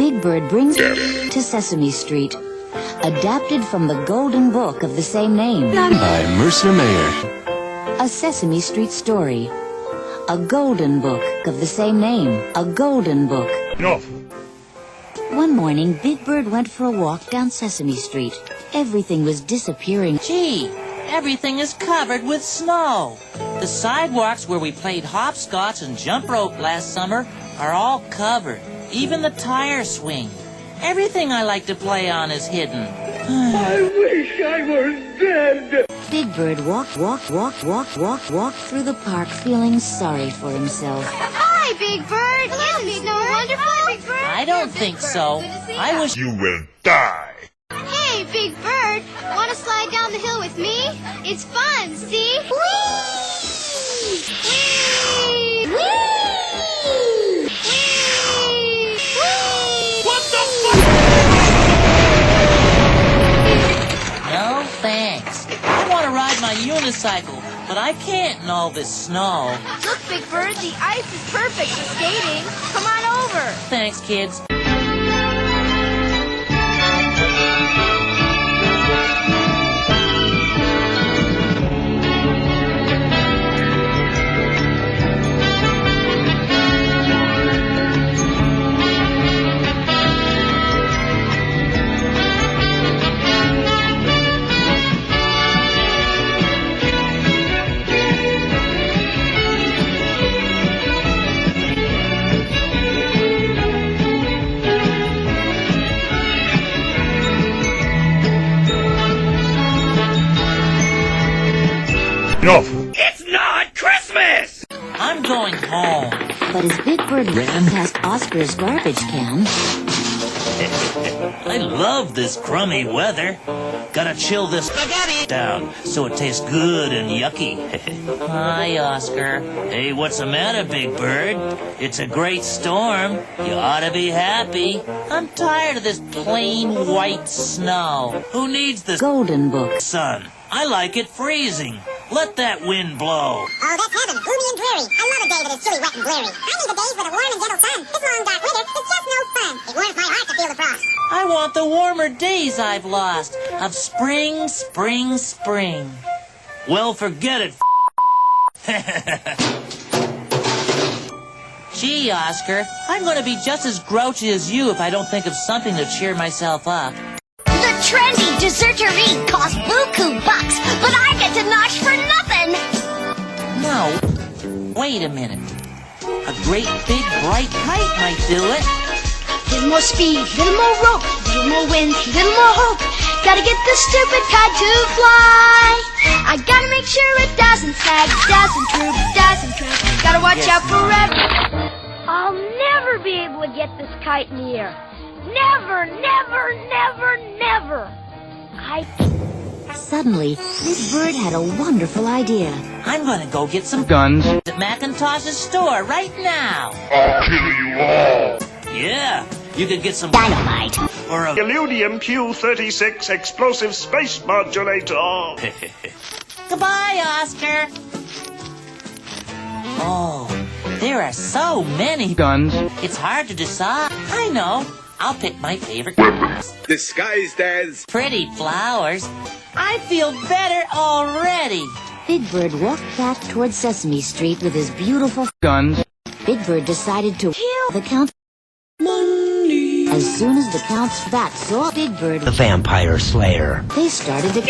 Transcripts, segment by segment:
Big Bird brings to Sesame Street, adapted from the Golden Book of the same name. By Mercer Mayer. A Sesame Street Story. A Golden Book of the same name. A Golden Book. No. One morning, Big Bird went for a walk down Sesame Street. Everything was disappearing. Gee, everything is covered with snow. The sidewalks where we played hopscotch and jump rope last summer are all covered. Even the tire swing. Everything I like to play on is hidden. I wish I were dead. Big Bird walked through the park, feeling sorry for himself. Hi, Big Bird. Isn't the snow wonderful? Big Bird. I don't think so. I wish You will die. Hey, Big Bird. Want to slide down the hill with me? It's fun, see? Whee! Whee! Whee! No, thanks. I want to ride my unicycle, but I can't in all this snow. Look, Big Bird, the ice is perfect for skating. Come on over. Thanks, kids. No. It's not Christmas! I'm going home. But as Big Bird ran past Oscar's garbage can, I love this crummy weather. Gotta chill this spaghetti down so it tastes good and yucky. Hi, Oscar. Hey, what's the matter, Big Bird? It's a great storm. You ought to be happy. I'm tired of this plain white snow. Who needs this Golden Book. sun? I like it freezing. Let that wind blow. Oh, that's heaven, gloomy and dreary. I love a day that is chilly, wet, and bleary. I need the days with a warm and gentle sun. This long, dark winter is just no fun. It warms my heart to feel the frost. I want the warmer days I've lost of spring, spring, spring. Well, forget it. Gee, Oscar, I'm going to be just as grouchy as you if I don't think of something to cheer myself up. The trendy desserterie costs buku bucks, but I get to nosh for nothing. No, wait a minute. A great big bright kite might do it. Little more speed, little more rope, little more wind, little more hope. Gotta get this stupid kite to fly. I gotta make sure it doesn't sag, doesn't droop, doesn't trip. Gotta watch out for it. I'll never be able to get this kite in the air. Never, never, never, never. Suddenly, Big Bird had a wonderful idea. I'm going to go get some Guns. at Macintosh's store right now. I'll kill you all. Yeah, you could get some Dynamite. or a Illudium Q-36 explosive space modulator. Goodbye, Oscar. Oh, there are so many Guns. It's hard to decide. I know. I'll pick my favorite Disguised as... pretty flowers. I feel better already. Big Bird walked back toward Sesame Street with his beautiful Guns. Big Bird decided to kill the Count. Money. As soon as the Count's bat saw Big Bird, The Vampire Slayer. they started to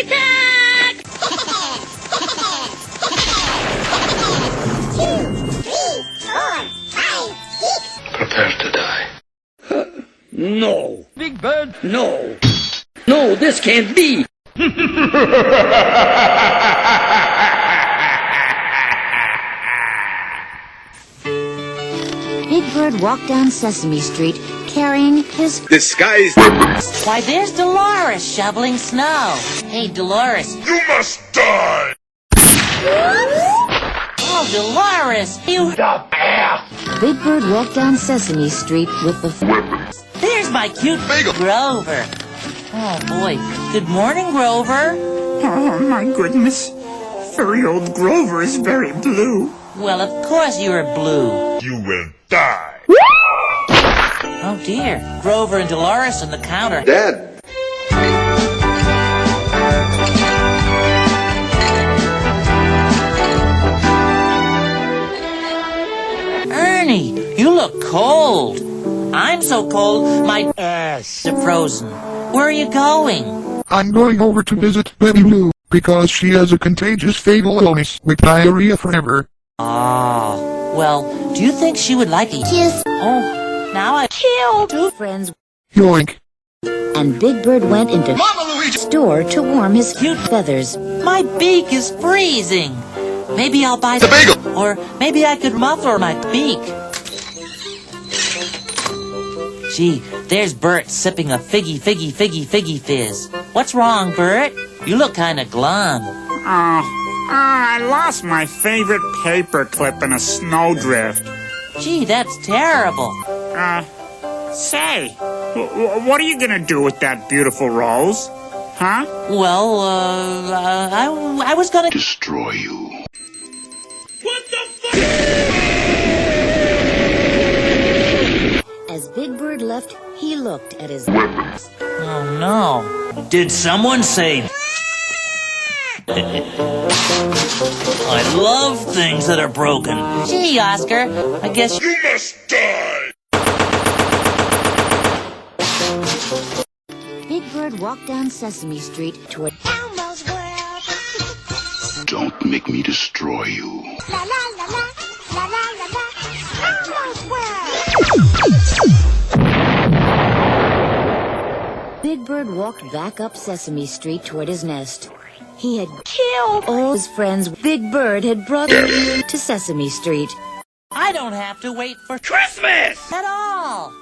Prepare to die. No. Big Bird. No. No, this can't be. Big Bird walked down Sesame Street carrying his Disguised... Why, there's Dolores shoveling snow. Hey, Dolores. You must die! Oh, Dolores, you... Big Bird walked down Sesame Street with the There's my cute Grover. Oh, boy. Good morning, Grover. Oh, my goodness. Furry old Grover is very blue. Well, of course you're blue. You will die. Oh, dear. Grover and Dolores on the counter. Dad. Ernie, you look cold. I'm so cold, my ass is frozen. Where are you going? I'm going over to visit Betty Lou because she has a contagious fatal illness with diarrhea forever. Oh, well, do you think she would like a kiss? Oh, now I killed 2 friends. Yoink. And Big Bird went into the store to warm his cute feathers. My beak is freezing. Maybe I'll buy the bagel. Or maybe I could muffle my beak. Gee, there's Bert sipping a figgy fizz. What's wrong, Bert? You look kind of glum. I lost my favorite paper clip in a snowdrift. Gee, that's terrible. Say, what are you gonna do with that beautiful rose? Huh? Well, I was gonna Destroy you. As Big Bird left, he looked at his Weapons. Oh, no. Did someone say... I love things that are broken. Gee, Oscar, I guess... You must die! Big Bird walked down Sesame Street toward Elmo's world. Don't make me destroy you. La la la la, la la la la. Elmo's world. Big Bird walked back up Sesame Street toward his nest. He had killed all his friends Big Bird had brought to Sesame Street. I don't have to wait for Christmas at all.